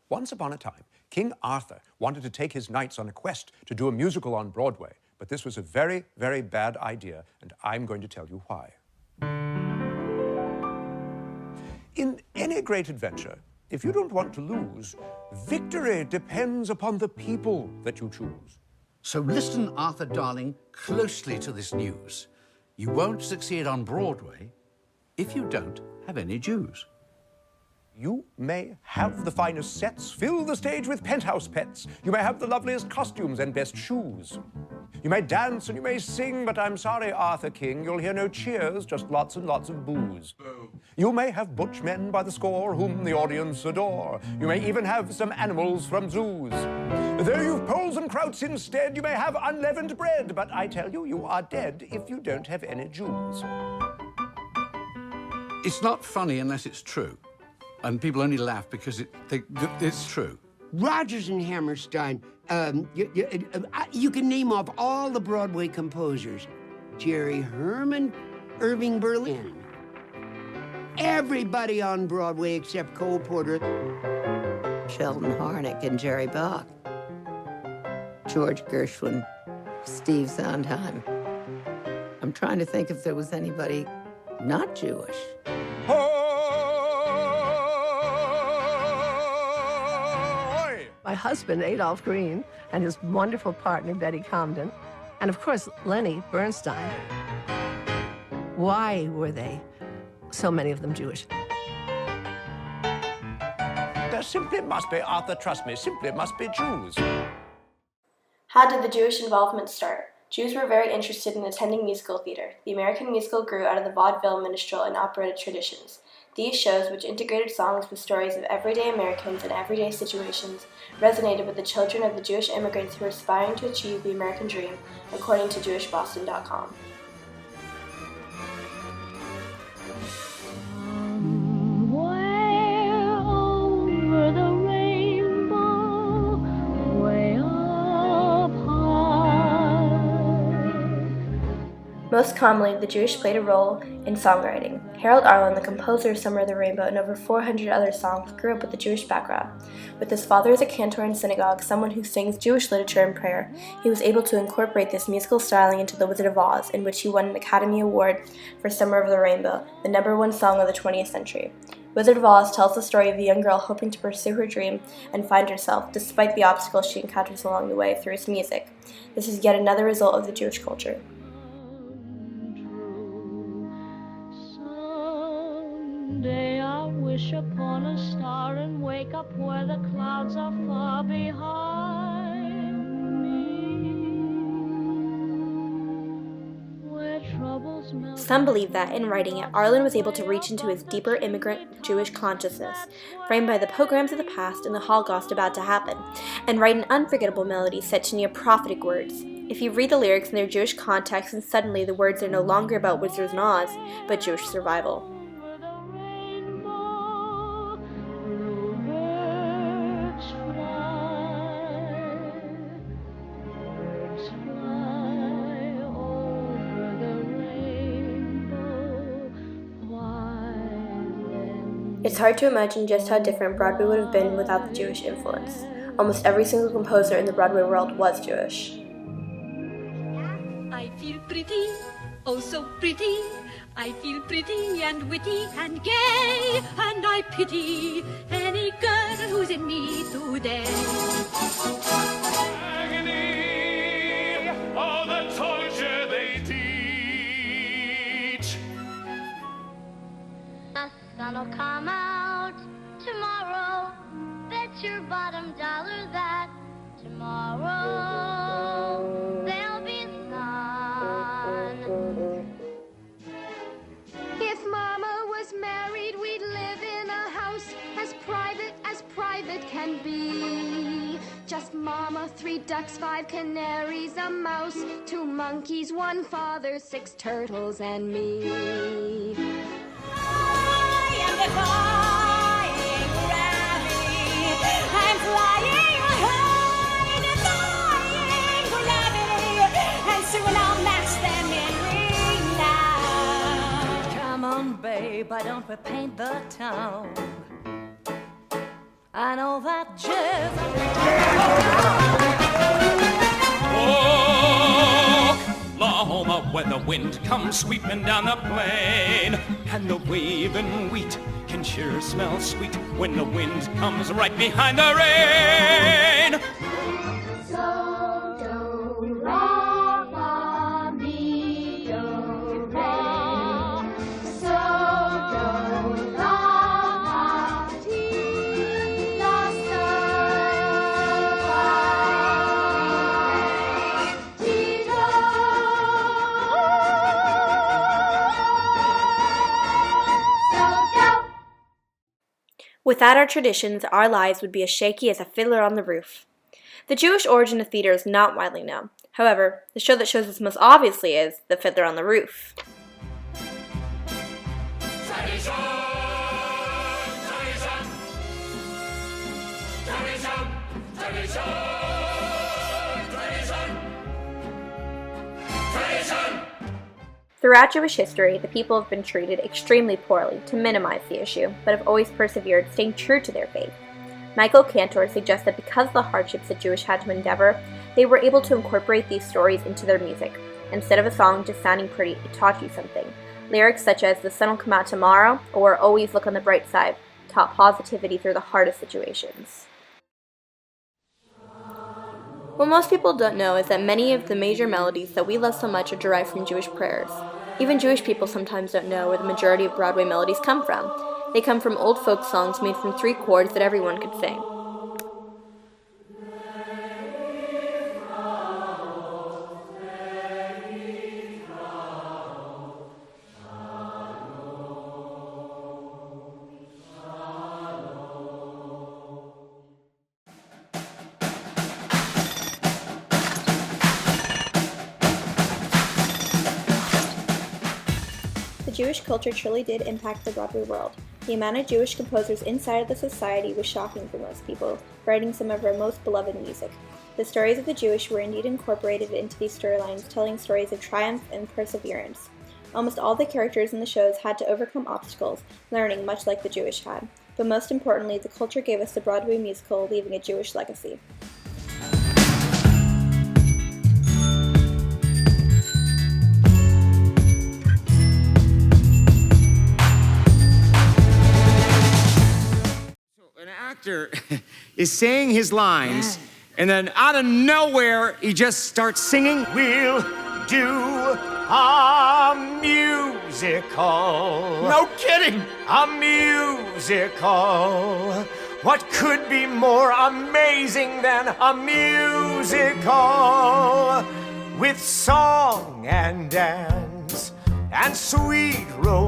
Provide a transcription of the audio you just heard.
Once upon a time, King Arthur wanted to take his knights on a quest to do a musical on Broadway, but this was a very, very bad idea, and I'm going to tell you why. In any great adventure, if you don't want to lose, victory depends upon the people that you choose. So listen, Arthur darling, closely to this news. You won't succeed on Broadway if you don't have any Jews. You may have the finest sets, fill the stage with penthouse pets. You may have the loveliest costumes and best shoes. You may dance and you may sing, but I'm sorry, Arthur King, you'll hear no cheers, just lots and lots of boos. You may have butch men by the score whom the audience adore. You may even have some animals from zoos. Though you've poles and krauts instead, you may have unleavened bread, but I tell you, you are dead if you don't have any Jews. It's not funny unless it's true. And people only laugh because it's true. Rodgers and Hammerstein, you can name off all the Broadway composers. Jerry Herman, Irving Berlin. Everybody on Broadway except Cole Porter. Sheldon Harnick and Jerry Bach. George Gershwin, Steve Sondheim. I'm trying to think if there was anybody not Jewish. My husband, Adolph Green, and his wonderful partner, Betty Comden, and of course, Lenny Bernstein. Why were they, so many of them, Jewish? There simply must be, Arthur, trust me, simply must be Jews. How did the Jewish involvement start? Jews were very interested in attending musical theater. The American musical grew out of the vaudeville, minstrel, and operetta traditions. These shows, which integrated songs with stories of everyday Americans and everyday situations, resonated with the children of the Jewish immigrants who were aspiring to achieve the American dream, according to JewishBoston.com. Most commonly, the Jewish played a role in songwriting. Harold Arlen, the composer of Summer of the Rainbow and over 400 other songs, grew up with a Jewish background. With his father as a cantor in synagogue, someone who sings Jewish literature and prayer, he was able to incorporate this musical styling into The Wizard of Oz, in which he won an Academy Award for Summer of the Rainbow, the #1 song of the 20th century. Wizard of Oz tells the story of a young girl hoping to pursue her dream and find herself, despite the obstacles she encounters along the way, through his music. This is yet another result of the Jewish culture. Someday I'll wish upon a star and wake up where the clouds are far behind me, where troubles melt. Some believe that, in writing it, Arlen was able to reach into his deeper immigrant Jewish consciousness, framed by the pogroms of the past and the Holocaust about to happen, and write an unforgettable melody set to near prophetic words. If you read the lyrics in their Jewish context, then suddenly the words are no longer about wizards and Oz, but Jewish survival. It's hard to imagine just how different Broadway would have been without the Jewish influence. Almost every single composer in the Broadway world was Jewish. I feel pretty, oh so pretty. I feel pretty and witty and gay, and I pity any girl who's in me today. Agony, all the torture they teach. The sun'll come out tomorrow. Bet your bottom dollar that tomorrow there'll be sun. If Mama was married, we'd live in a house as private can be. Just Mama, 3 ducks, 5 canaries, a mouse, 2 monkeys, 1 father, 6 turtles, and me. I am the flying rabbit. I'm flying high, defying gravity, and soon I'll match them in renown. Come on, babe, why don't we paint the town? I know that jazz. Oklahoma, where the wind comes sweeping down the plain, and the waving wheat can sure smell sweet when the wind comes right behind the rain. So do ra fa mi do re. So do ra fa ti la so fa ti do. So do. Without our traditions, our lives would be as shaky as a fiddler on the roof. The Jewish origin of theater is not widely known. However, the show that shows this most obviously is The Fiddler on the Roof. Throughout Jewish history, the people have been treated extremely poorly to minimize the issue, but have always persevered, staying true to their faith. Michael Cantor suggests that because of the hardships that Jewish had to endeavor, they were able to incorporate these stories into their music. Instead of a song just sounding pretty, it taught you something. Lyrics such as "The sun will come out tomorrow" or "Always look on the bright side" taught positivity through the hardest situations. What most people don't know is that many of the major melodies that we love so much are derived from Jewish prayers. Even Jewish people sometimes don't know where the majority of Broadway melodies come from. They come from old folk songs made from 3 chords that everyone could sing. The Jewish culture truly did impact the Broadway world. The amount of Jewish composers inside of the society was shocking for most people, writing some of our most beloved music. The stories of the Jewish were indeed incorporated into these storylines, telling stories of triumph and perseverance. Almost all the characters in the shows had to overcome obstacles, learning much like the Jewish had. But most importantly, the culture gave us the Broadway musical, leaving a Jewish legacy. An actor is saying his lines, and then out of nowhere, he just starts singing. We'll do a musical. No kidding! A musical. What could be more amazing than a musical? With song and dance and sweet romance.